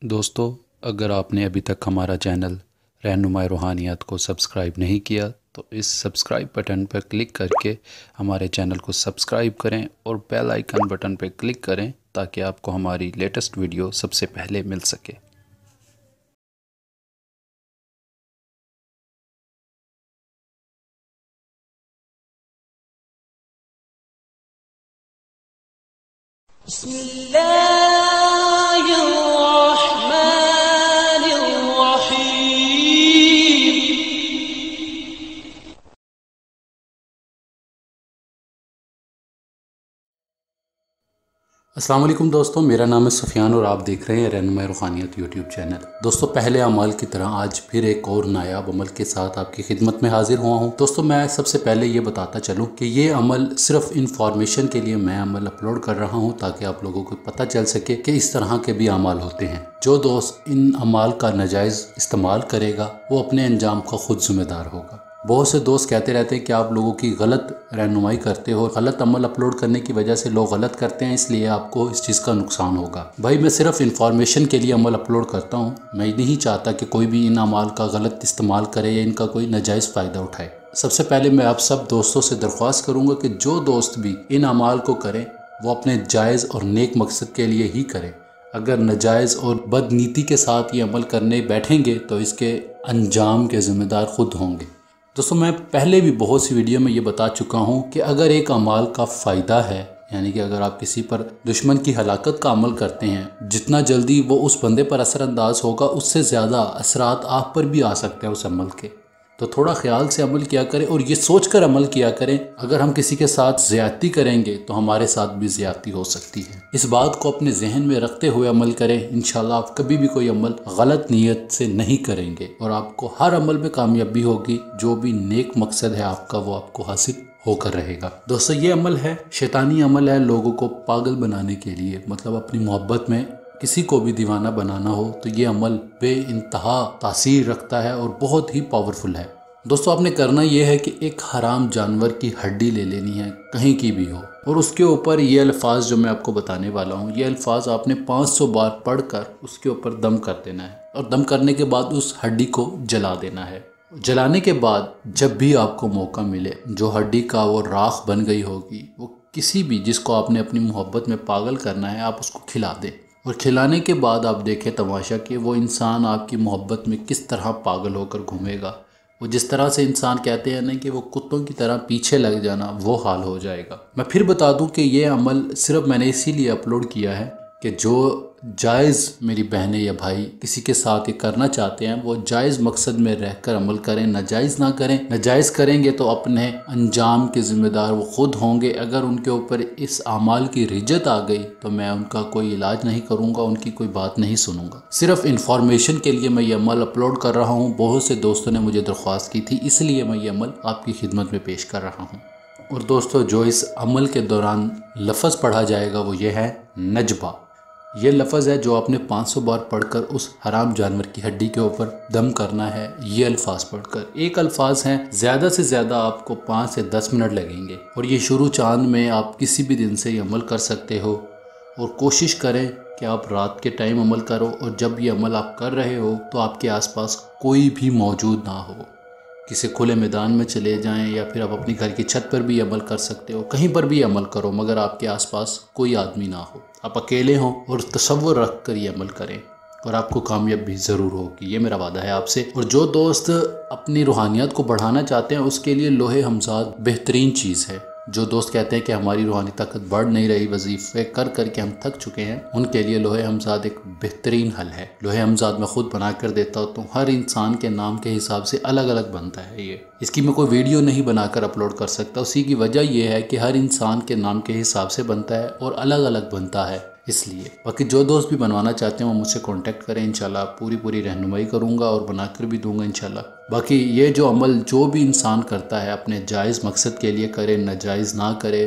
दोस्तों, अगर आपने अभी तक हमारा चैनल रहनुमाई रूहानियत को सब्सक्राइब नहीं किया तो इस सब्सक्राइब बटन पर क्लिक करके हमारे चैनल को सब्सक्राइब करें और बेल आइकन बटन पर क्लिक करें ताकि आपको हमारी लेटेस्ट वीडियो सबसे पहले मिल सके। अस्सलाम वालेकुम दोस्तों, मेरा नाम है सुफियान और आप देख रहे हैं रहनुमाई रूहानियत यूट्यूब चैनल। दोस्तों, पहले अमल की तरह आज फिर एक और नायाब अमल के साथ आपकी खिदमत में हाजिर हुआ हूं। दोस्तों, मैं सबसे पहले ये बताता चलूं कि ये अमल सिर्फ इंफॉर्मेशन के लिए मैं अमल अपलोड कर रहा हूं ताकि आप लोगों को पता चल सके कि इस तरह के भी अमाल होते हैं। जो दोस्त इन अमाल का नाजायज़ इस्तेमाल करेगा वो अपने अंजाम का खुद जिम्मेदार होगा। बहुत से दोस्त कहते रहते हैं कि आप लोगों की गलत रहनुमाई करते हो, गलत अमल अपलोड करने की वजह से लोग गलत करते हैं, इसलिए आपको इस चीज़ का नुकसान होगा। भाई, मैं सिर्फ इन्फॉर्मेशन के लिए अमल अपलोड करता हूँ। मैं नहीं चाहता कि कोई भी इन अमाल का गलत इस्तेमाल करे या इनका कोई नाजायज़ फ़ायदा उठाए। सबसे पहले मैं आप सब दोस्तों से दरख्वास्त करूँगा कि जो दोस्त भी इन अमाल को करें वो अपने जायज़ और नेक मकसद के लिए ही करें। अगर नाजायज़ और बदनीति के साथ ये अमल करने बैठेंगे तो इसके अंजाम के ज़िम्मेदार खुद होंगे। दोस्तों, मैं पहले भी बहुत सी वीडियो में ये बता चुका हूँ कि अगर एक अमाल का फ़ायदा है, यानी कि अगर आप किसी पर दुश्मन की हलाकत का अमल करते हैं, जितना जल्दी वो उस बंदे पर असरअंदाज होगा उससे ज़्यादा असरात आप पर भी आ सकते हैं उस अमल के। तो थोड़ा ख्याल से अमल किया करें और ये सोच कर अमल किया करें, अगर हम किसी के साथ ज़्यादती करेंगे तो हमारे साथ भी ज़्यादती हो सकती है। इस बात को अपने जहन में रखते हुए अमल करें। इंशाल्लाह आप कभी भी कोई अमल गलत नीयत से नहीं करेंगे और आपको हर अमल में कामयाबी होगी। जो भी नेक मकसद है आपका वो आपको हासिल होकर रहेगा। दोस्तों, ये अमल है शैतानी अमल है, लोगों को पागल बनाने के लिए, मतलब अपनी मोहब्बत में किसी को भी दीवाना बनाना हो तो ये अमल बेइंतहा तासीर रखता है और बहुत ही पावरफुल है। दोस्तों, आपने करना ये है कि एक हराम जानवर की हड्डी ले लेनी है, कहीं की भी हो, और उसके ऊपर ये अल्फाज जो मैं आपको बताने वाला हूँ, ये अल्फाज आपने 500 बार पढ़कर उसके ऊपर दम कर देना है और दम करने के बाद उस हड्डी को जला देना है। जलाने के बाद जब भी आपको मौका मिले, जो हड्डी का वो राख बन गई होगी, वो किसी भी जिसको आपने अपनी मोहब्बत में पागल करना है आप उसको खिला दें। और खिलाने के बाद आप देखें तमाशा कि वो इंसान आपकी मोहब्बत में किस तरह पागल होकर घूमेगा। वो जिस तरह से इंसान कहते हैं ना कि वो कुत्तों की तरह पीछे लग जाना, वो हाल हो जाएगा। मैं फिर बता दूं कि ये अमल सिर्फ मैंने इसीलिए अपलोड किया है कि जो जायज़ मेरी बहनें या भाई किसी के साथ ये करना चाहते हैं वो जायज़ मकसद में रहकर अमल करें, नाजायज़ ना करें। नाजायज़ करेंगे तो अपने अंजाम के ज़िम्मेदार वो खुद होंगे। अगर उनके ऊपर इस अमाल की रिजत आ गई तो मैं उनका कोई इलाज नहीं करूँगा, उनकी कोई बात नहीं सुनूंगा। सिर्फ इंफॉर्मेशन के लिए मैं ये अमल अपलोड कर रहा हूँ। बहुत से दोस्तों ने मुझे दरख्वास्त की थी, इसलिए मैं ये अमल आपकी खिदमत में पेश कर रहा हूँ। और दोस्तों, जो इस अमल के दौरान लफ्ज़ पढ़ा जाएगा वो ये है नजबा। ये लफ्ज़ है जो आपने 500 बार पढ़कर उस हराम जानवर की हड्डी के ऊपर दम करना है। ये अल्फाज पढ़कर, एक अल्फाज हैं, ज़्यादा से ज़्यादा आपको 5 से 10 मिनट लगेंगे और ये शुरू चांद में आप किसी भी दिन से ये अमल कर सकते हो। और कोशिश करें कि आप रात के टाइम अमल करो और जब ये अमल आप कर रहे हो तो आपके आसपास कोई भी मौजूद ना हो। किसी खुले मैदान में चले जाएं या फिर आप अपनी घर की छत पर भी अमल कर सकते हो, कहीं पर भी अमल करो मगर आपके आसपास कोई आदमी ना हो, आप अकेले हों और तसव्वुर रख कर ये अमल करें और आपको कामयाबी ज़रूर होगी। ये मेरा वादा है आपसे। और जो दोस्त अपनी रूहानियत को बढ़ाना चाहते हैं उसके लिए लोहे हमजाद बेहतरीन चीज़ है। जो दोस्त कहते हैं कि हमारी रूहानी ताकत बढ़ नहीं रही, वजीफ़े कर कर के हम थक चुके हैं, उनके लिए लोहे हमजाद एक बेहतरीन हल है। लोहे हमजाद मैं खुद बना कर देता हूँ, तो हर इंसान के नाम के हिसाब से अलग अलग बनता है। ये इसकी मैं कोई वीडियो नहीं बनाकर अपलोड कर सकता। उसी की वजह यह है कि हर इंसान के नाम के हिसाब से बनता है और अलग अलग बनता है, इसलिए। बाकी जो दोस्त भी बनवाना चाहते हैं वो मुझसे कांटेक्ट करें, इंशाल्लाह पूरी रहनुमाई करूँगा और बनाकर भी दूंगा इंशाल्लाह। बाकी ये जो अमल जो भी इंसान करता है अपने जायज़ मकसद के लिए करे, नाजायज़ ना करे,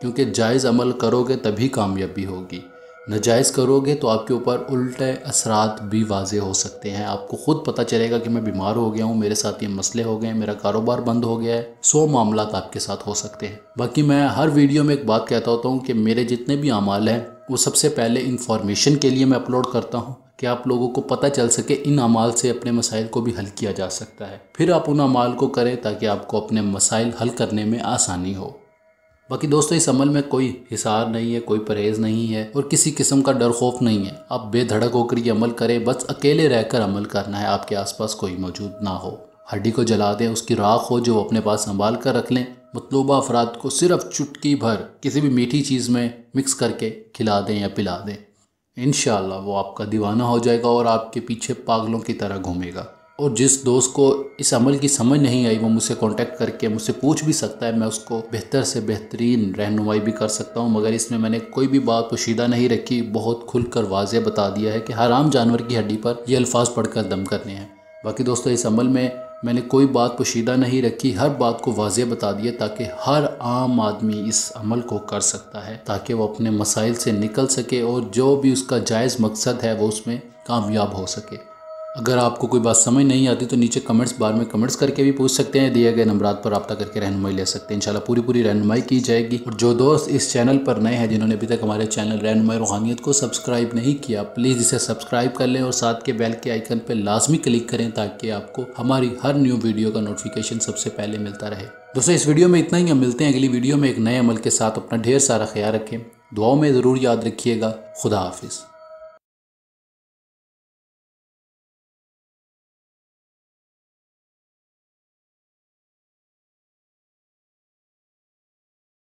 क्योंकि जायज़ अमल करोगे तभी कामयाबी होगी। नाजायज़ करोगे तो आपके ऊपर उल्टे असरात भी वाज़े हो सकते हैं। आपको ख़ुद पता चलेगा कि मैं बीमार हो गया हूँ, मेरे साथ ये मसले हो गए हैं, मेरा कारोबार बंद हो गया है, 100 मामलात आपके साथ हो सकते हैं। बाकी मैं हर वीडियो में एक बात कहता होता हूँ कि मेरे जितने भी अमाल हैं वो सबसे पहले इंफॉर्मेशन के लिए मैं अपलोड करता हूँ कि आप लोगों को पता चल सके इन अमाल से अपने मसाइल को भी हल किया जा सकता है। फिर आप उन अमाल को करें ताकि आपको अपने मसाइल हल करने में आसानी हो। बाकी दोस्तों इस अमल में कोई हिसार नहीं है, कोई परहेज़ नहीं है और किसी किस्म का डर खौफ नहीं है। आप बेधड़क होकर ये अमल करें, बस अकेले रहकर अमल करना है, आपके आसपास कोई मौजूद ना हो। हड्डी को जला दें, उसकी राख हो जो अपने पास संभाल कर रख लें। मतलूबा अफराद को सिर्फ चुटकी भर किसी भी मीठी चीज़ में मिक्स करके खिला दें या पिला दें। इंशाअल्लाह वो आपका दीवाना हो जाएगा और आपके पीछे पागलों की तरह घूमेगा। और जिस दोस्त को इस अमल की समझ नहीं आई वो मुझसे कांटेक्ट करके मुझसे पूछ भी सकता है, मैं उसको बेहतर से बेहतरीन रहनुमाई भी कर सकता हूँ। मगर इसमें मैंने कोई भी बात पोशीदा नहीं रखी, बहुत खुलकर वाज़ेह बता दिया है कि हराम जानवर की हड्डी पर ये अल्फाज पढ़कर दम करने हैं। बाकी दोस्तों इस अमल में मैंने कोई बात पोशीदा नहीं रखी, हर बात को वाज़ेह बता दिया ताकि हर आम आदमी इस अमल को कर सकता है, ताकि वो अपने मसाइल से निकल सके और जो भी उसका जायज़ मकसद है वो उसमें कामयाब हो सके। अगर आपको कोई बात समझ नहीं आती तो नीचे कमेंट्स बार में कमेंट्स करके भी पूछ सकते हैं, दिए गए नंबरात पर रब्ता करके रहनुमाई ले सकते हैं। इंशाल्लाह पूरी रहनुमाई की जाएगी। और जो दोस्त इस चैनल पर नए हैं, जिन्होंने अभी तक हमारे चैनल रहनुमाई रूहानियत को सब्सक्राइब नहीं किया, प्लीज़ इसे सब्सक्राइब कर लें और साथ के बेल के आइकन पर लाजमी क्लिक करें ताकि आपको हमारी हर न्यू वीडियो का नोटिफिकेशन सबसे पहले मिलता रहे। दोस्तों इस वीडियो में इतना ही, हम मिलते हैं अगली वीडियो में एक नए अमल के साथ। अपना ढेर सारा ख्याल रखें, दुआओं में ज़रूर याद रखिएगा। खुदा हाफिज़।